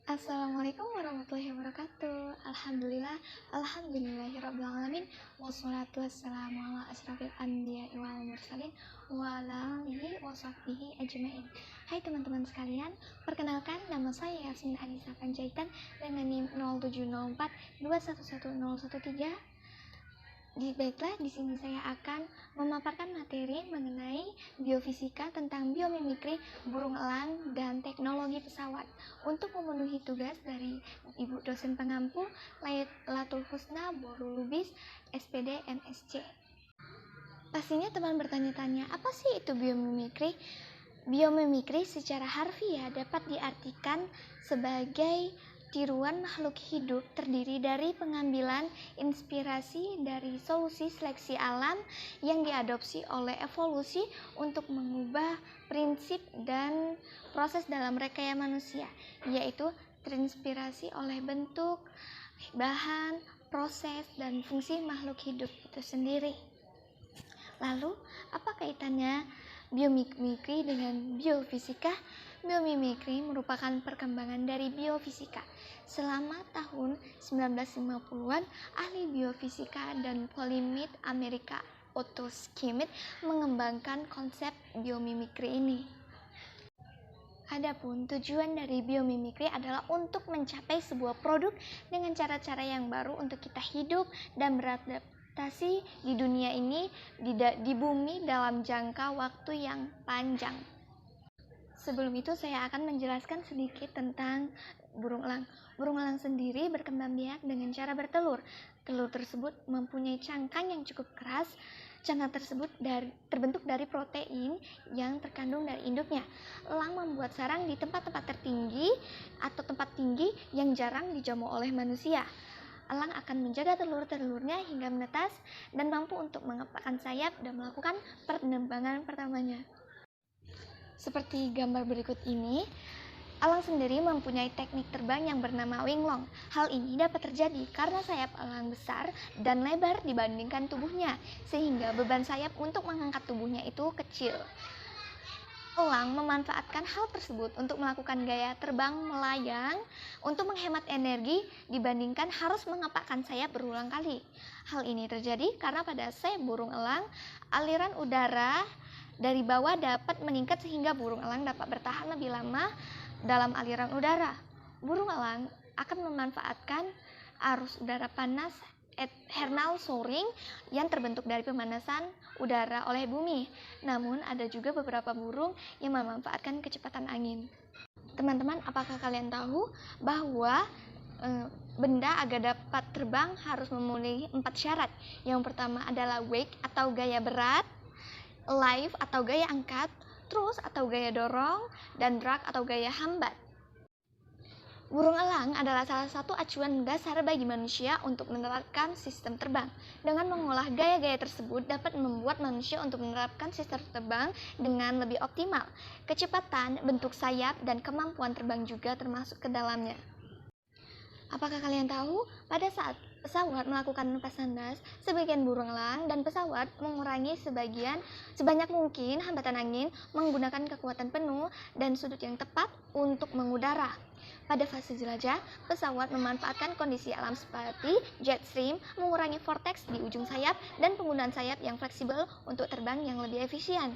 Assalamualaikum warahmatullahi wabarakatuh. Alhamdulillahirrabbilalamin. Wassalatu wassalamu ala asrafil anbiya'i wal mursalin wa ala alihi wa sahbihi ajma'in. Hai teman-teman sekalian, perkenalkan nama saya Yasmin Anissa Panjaitan dengan NIM 07042111013. Baiklah, di sini saya akan memaparkan materi mengenai biofisika tentang biomimikri burung elang dan teknologi pesawat. Untuk memenuhi tugas dari Ibu dosen pengampu Lailatul Husna Borul Lubis, SPD MSc. Pastinya teman bertanya-tanya, apa sih itu biomimikri? Biomimikri secara harfiah dapat diartikan sebagai tiruan makhluk hidup terdiri dari pengambilan inspirasi dari solusi seleksi alam yang diadopsi oleh evolusi untuk mengubah prinsip dan proses dalam rekaya manusia, yaitu terinspirasi oleh bentuk, bahan, proses, dan fungsi makhluk hidup itu sendiri. Lalu, apa kaitannya biomimikri dengan biofisika? Biomimikri merupakan perkembangan dari biofisika. Selama tahun 1950-an, ahli biofisika dan polimit Amerika Otto Schmidt mengembangkan konsep biomimikri ini. Adapun tujuan dari biomimikri adalah untuk mencapai sebuah produk dengan cara-cara yang baru untuk kita hidup dan beradaptasi di dunia ini, di bumi dalam jangka waktu yang panjang. Sebelum itu saya akan menjelaskan sedikit tentang burung elang. Burung elang sendiri berkembang biak dengan cara bertelur. Telur tersebut mempunyai cangkang yang cukup keras. Cangkang tersebut terbentuk dari protein yang terkandung dari induknya. Elang membuat sarang di tempat-tempat tertinggi atau tempat tinggi yang jarang dijamah oleh manusia. Elang akan menjaga telur-telurnya hingga menetas dan mampu untuk mengepakkan sayap dan melakukan penerbangan pertamanya. Seperti gambar berikut ini, elang sendiri mempunyai teknik terbang yang bernama winglong. Hal ini dapat terjadi karena sayap elang besar dan lebar dibandingkan tubuhnya, sehingga beban sayap untuk mengangkat tubuhnya itu kecil. Elang memanfaatkan hal tersebut untuk melakukan gaya terbang melayang untuk menghemat energi dibandingkan harus mengepakkan sayap berulang kali. Hal ini terjadi karena pada sayap burung elang, aliran udara dari bawah dapat meningkat sehingga burung elang dapat bertahan lebih lama dalam aliran udara. Burung elang akan memanfaatkan arus udara panas eternal soaring yang terbentuk dari pemanasan udara oleh bumi. Namun ada juga beberapa burung yang memanfaatkan kecepatan angin. Teman-teman, apakah kalian tahu bahwa benda agar dapat terbang harus memenuhi 4 syarat? Yang pertama adalah wake atau gaya berat, live atau gaya angkat, thrust atau gaya dorong, dan drag atau gaya hambat. Burung elang adalah salah satu acuan dasar bagi manusia untuk menerapkan sistem terbang. Dengan mengolah gaya-gaya tersebut dapat membuat manusia untuk menerapkan sistem terbang dengan lebih optimal. Kecepatan, bentuk sayap, dan kemampuan terbang juga termasuk ke dalamnya. Apakah kalian tahu, pada saat pesawat melakukan lepasan landas, sebagian burung elang dan pesawat mengurangi sebanyak mungkin hambatan angin menggunakan kekuatan penuh dan sudut yang tepat untuk mengudara. Pada fase jelajah, pesawat memanfaatkan kondisi alam seperti jet stream, mengurangi vortex di ujung sayap, dan penggunaan sayap yang fleksibel untuk terbang yang lebih efisien.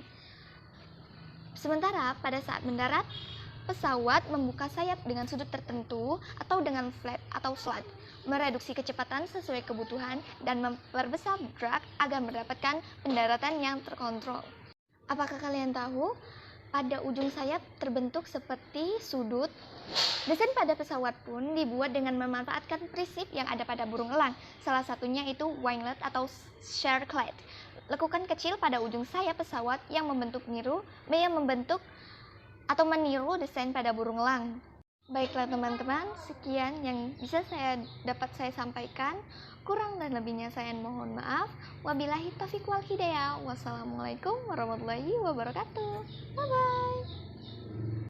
Sementara pada saat mendarat, pesawat membuka sayap dengan sudut tertentu atau dengan flat atau slant, mereduksi kecepatan sesuai kebutuhan, dan memperbesar drag agar mendapatkan pendaratan yang terkontrol. Apakah kalian tahu? Pada ujung sayap terbentuk seperti sudut. Desain pada pesawat pun dibuat dengan memanfaatkan prinsip yang ada pada burung elang. Salah satunya itu winglet atau circlet. Lekukan kecil pada ujung sayap pesawat yang meniru desain pada burung elang. Baiklah teman-teman, sekian yang bisa dapat saya sampaikan. Kurang dan lebihnya saya mohon maaf. Wabillahi taufiq wal hidayah. Wassalamualaikum warahmatullahi wabarakatuh. Bye bye.